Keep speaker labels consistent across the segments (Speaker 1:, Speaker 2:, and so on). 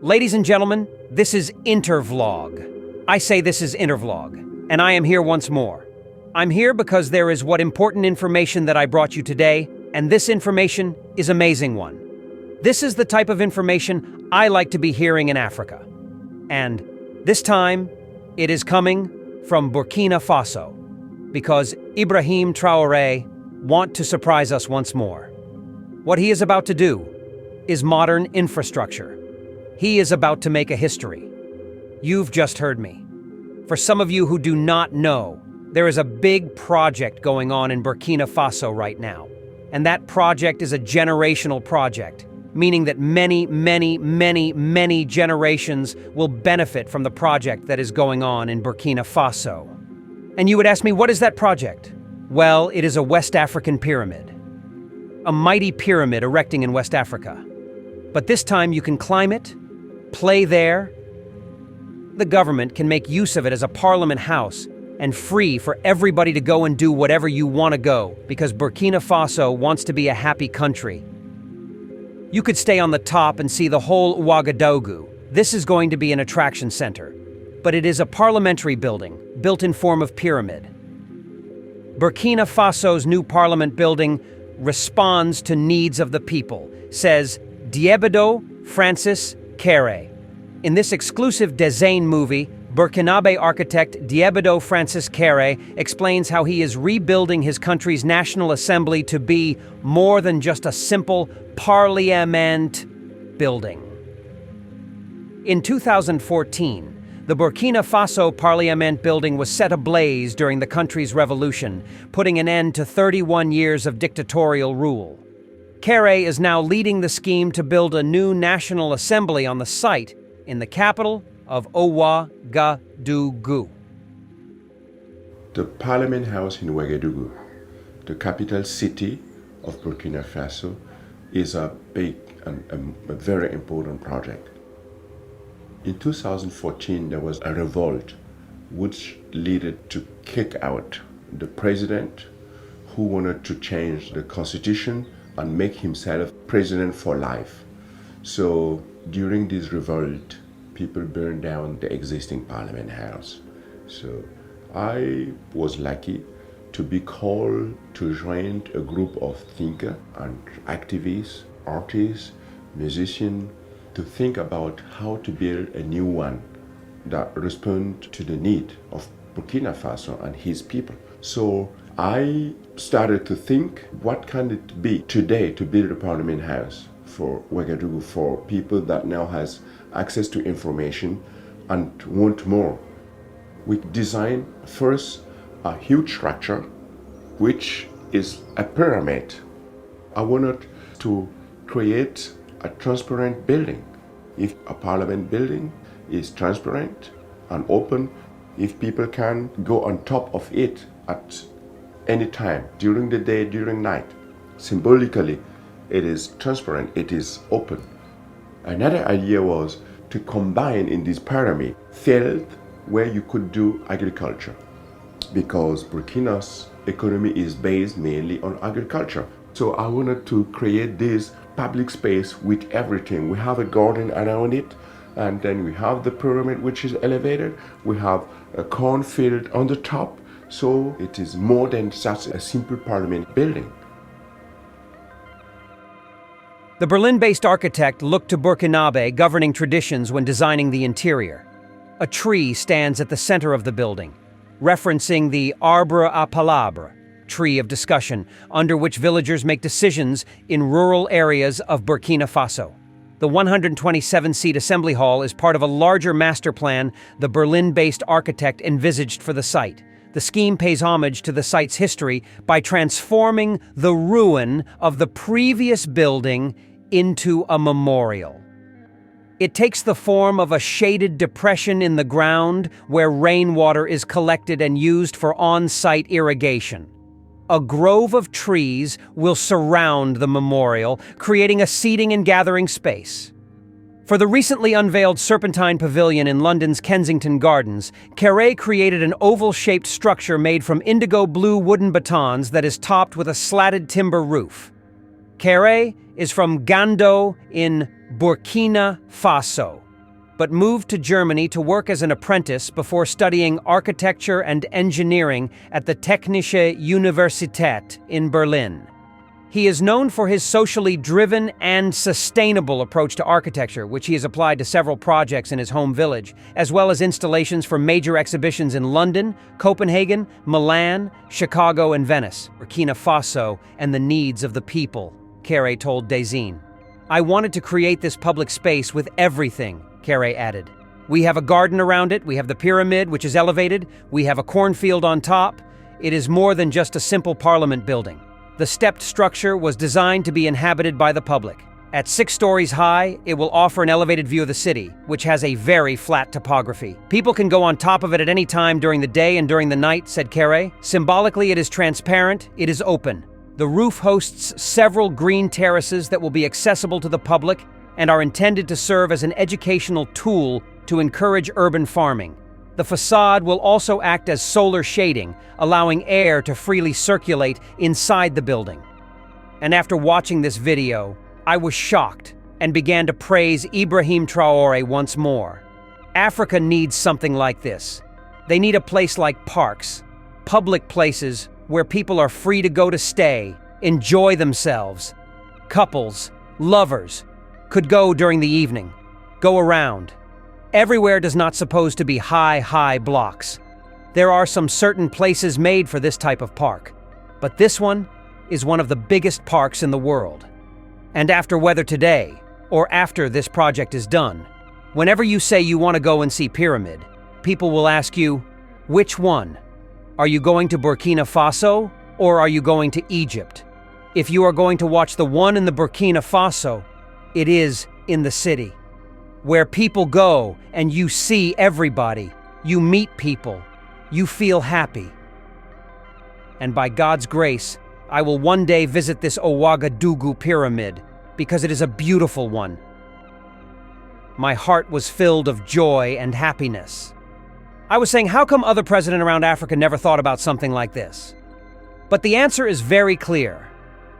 Speaker 1: Ladies and gentlemen, this is Intervlog. I say this is Intervlog, and I am here once more. I'm here because there is what important information that I brought you today, and this information is amazing one. This is the type of information I like to be hearing in Africa. And this time, it is coming from Burkina Faso, because Ibrahim Traore wants to surprise us once more. What he is about to do is modern infrastructure. He is about to make a history. You've just heard me. For some of you who do not know, there is a big project going on in Burkina Faso right now. And that project is a generational project, meaning that many generations will benefit from the project that is going on in Burkina Faso. And you would ask me, what is that project? Well, it is a West African pyramid. A mighty pyramid erecting in West Africa. But this time you can climb it, play there. The government can make use of it as a parliament house and free for everybody to go and do whatever you want to go, because Burkina Faso wants to be a happy country. You could stay on the top and see the whole Ouagadougou. This is going to be an attraction center, but it is a parliamentary building built in form of pyramid. Burkina Faso's new parliament building responds to needs of the people, says Ibrahim Traore. In this exclusive design movie, Burkinabe architect Ibrahim Traore explains how he is rebuilding his country's National Assembly to be more than just a simple parliament building. In 2014, the Burkina Faso Parliament building was set ablaze during the country's revolution, putting an end to 31 years of dictatorial rule. Traore is now leading the scheme to build a new National Assembly on the site in the capital of Ouagadougou.
Speaker 2: The Parliament House in Ouagadougou, the capital city of Burkina Faso, is a big and a very important project. In 2014, there was a revolt which led to kick out the president who wanted to change the constitution and make himself president for life. So during this revolt, people burned down the existing parliament house. So I was lucky to be called to join a group of thinkers and activists, artists, musicians, to think about how to build a new one that responds to the need of Burkina Faso and his people. So I started to think, what can it be today to build a parliament house for Ouagadougou, for people that now has access to information and want more. We designed first a huge structure, which is a pyramid. I wanted to create a transparent building. If a parliament building is transparent and open, if people can go on top of it at any time, during the day, during night, symbolically, it is transparent, it is open. Another idea was to combine in this pyramid field where you could do agriculture, because Burkina's economy is based mainly on agriculture. So I wanted to create this public space with everything. We have a garden around it, and then we have the pyramid which is elevated. We have a cornfield on the top. So it is more than such a simple parliament building.
Speaker 1: The Berlin-based architect looked to Burkinabe governing traditions when designing the interior. A tree stands at the center of the building, referencing the arbre à palabre, tree of discussion, under which villagers make decisions in rural areas of Burkina Faso. The 127-seat assembly hall is part of a larger master plan the Berlin-based architect envisaged for the site. The scheme pays homage to the site's history by transforming the ruin of the previous building into a memorial. It takes the form of a shaded depression in the ground where rainwater is collected and used for on-site irrigation. A grove of trees will surround the memorial, creating a seating and gathering space. For the recently unveiled Serpentine Pavilion in London's Kensington Gardens, Traore created an oval-shaped structure made from indigo blue wooden batons that is topped with a slatted timber roof. Traore is from Gando in Burkina Faso, but moved to Germany to work as an apprentice before studying architecture and engineering at the Technische Universität in Berlin. He is known for his socially driven and sustainable approach to architecture, which he has applied to several projects in his home village, as well as installations for major exhibitions in London, Copenhagen, Milan, Chicago, and Venice, Burkina Faso, and the needs of the people, Kéré told Dezine. I wanted to create this public space with everything, Kéré added. We have a garden around it, we have the pyramid, which is elevated, we have a cornfield on top. It is more than just a simple parliament building. The stepped structure was designed to be inhabited by the public. At 6 stories high, it will offer an elevated view of the city, which has a very flat topography. People can go on top of it at any time during the day and during the night, said Kéré. Symbolically, it is transparent, it is open. The roof hosts several green terraces that will be accessible to the public and are intended to serve as an educational tool to encourage urban farming. The facade will also act as solar shading, allowing air to freely circulate inside the building. And after watching this video, I was shocked and began to praise Ibrahim Traore once more. Africa needs something like this. They need a place like parks, public places where people are free to go to stay, enjoy themselves. Couples, lovers, could go during the evening, go around. Everywhere does not supposed to be high blocks. There are some certain places made for this type of park, but this one is one of the biggest parks in the world. And after Weather Today, or after this project is done, whenever you say you want to go and see Pyramid, people will ask you, which one? Are you going to Burkina Faso, or are you going to Egypt? If you are going to watch the one in the Burkina Faso, it is in the city, where people go and you see everybody, you meet people, you feel happy. And by God's grace, I will one day visit this Ouagadougou pyramid because it is a beautiful one. My heart was filled of joy and happiness. I was saying, how come other presidents around Africa never thought about something like this? But the answer is very clear.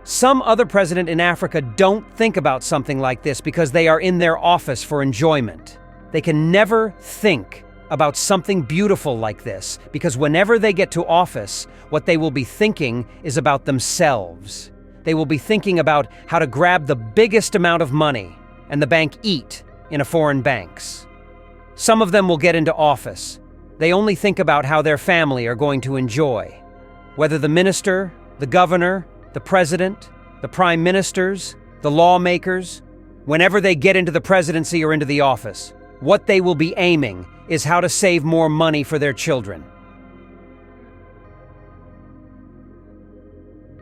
Speaker 1: Some other president in Africa don't think about something like this because they are in their office for enjoyment. They can never think about something beautiful like this because whenever they get to office, what they will be thinking is about themselves. They will be thinking about how to grab the biggest amount of money and the bank eat in a foreign banks. Some of them will get into office. They only think about how their family are going to enjoy. Whether the minister, the governor, the president, the prime ministers, the lawmakers, whenever they get into the presidency or into the office, what they will be aiming is how to save more money for their children.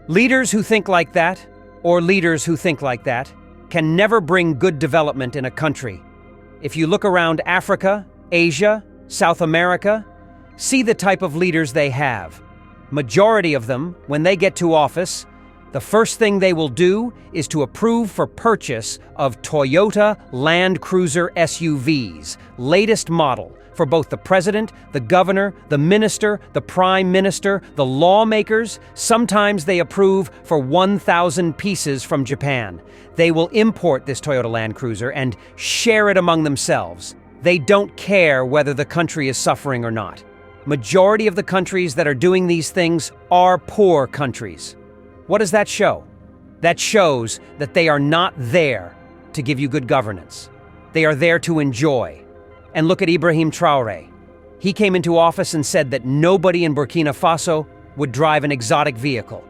Speaker 1: Leaders who think like that, or leaders who think like that, can never bring good development in a country. If you look around Africa, Asia, South America, see the type of leaders they have. Majority of them, when they get to office, the first thing they will do is to approve for purchase of Toyota Land Cruiser SUVs, latest model, for both the president, the governor, the minister, the prime minister, the lawmakers. Sometimes they approve for 1,000 pieces from Japan. They will import this Toyota Land Cruiser and share it among themselves. They don't care whether the country is suffering or not. Majority of the countries that are doing these things are poor countries. What does that show? That shows that they are not there to give you good governance. They are there to enjoy. And look at Ibrahim Traore. He came into office and said that nobody in Burkina Faso would drive an exotic vehicle.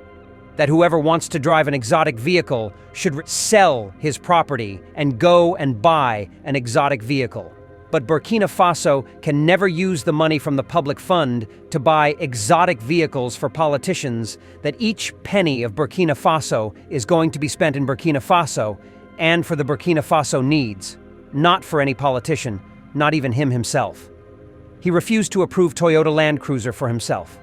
Speaker 1: That whoever wants to drive an exotic vehicle should sell his property and go and buy an exotic vehicle. But Burkina Faso can never use the money from the public fund to buy exotic vehicles for politicians, that each penny of Burkina Faso is going to be spent in Burkina Faso and for the Burkina Faso needs, not for any politician, not even him himself. He refused to approve Toyota Land Cruiser for himself.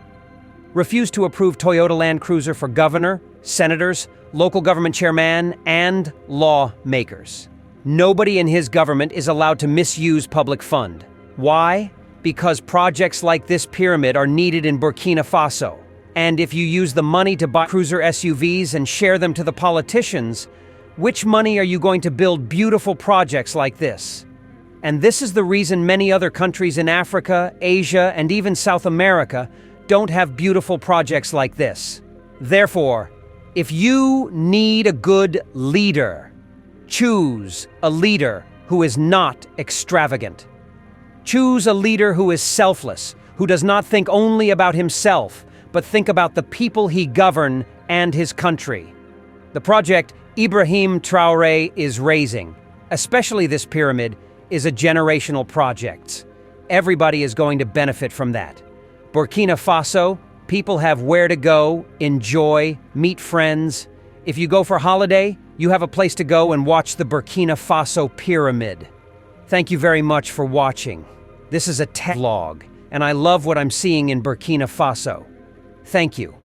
Speaker 1: Refused to approve Toyota Land Cruiser for governor, senators, local government chairman, and lawmakers. Nobody in his government is allowed to misuse public fund. Why? Because projects like this pyramid are needed in Burkina Faso. And if you use the money to buy cruiser SUVs and share them to the politicians, which money are you going to build beautiful projects like this? And this is the reason many other countries in Africa, Asia, and even South America don't have beautiful projects like this. Therefore, if you need a good leader, choose a leader who is not extravagant. Choose a leader who is selfless, who does not think only about himself, but think about the people he governs and his country. The project Ibrahim Traore is raising, especially this pyramid, is a generational project. Everybody is going to benefit from that. Burkina Faso, people have where to go, enjoy, meet friends. If you go for holiday, you have a place to go and watch the Burkina Faso pyramid. Thank you very much for watching. This is a tech vlog, and I love what I'm seeing in Burkina Faso. Thank you.